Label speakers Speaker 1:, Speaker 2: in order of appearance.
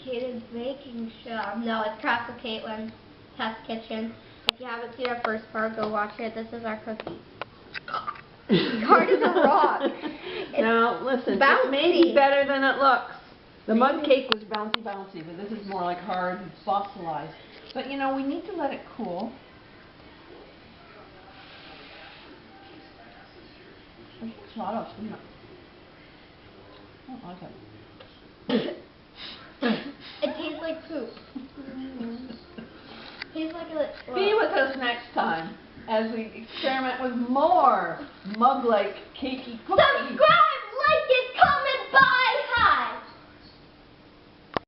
Speaker 1: complicated baking show. No, it's Craft with Caitlin's Test Kitchen. If you haven't seen our first part, go watch it. This is our cookie. Hard as a rock.
Speaker 2: Now, listen,
Speaker 1: bouncy.
Speaker 2: it may be better than it looks. The mud cake was bouncy, but this is more like hard and fossilized. But, you know, we need to let it cool. I don't like it.
Speaker 1: It tastes like poop. Tastes like a... Well,
Speaker 2: be with us next time as we experiment with more mug-like cakey cookies.
Speaker 1: Subscribe!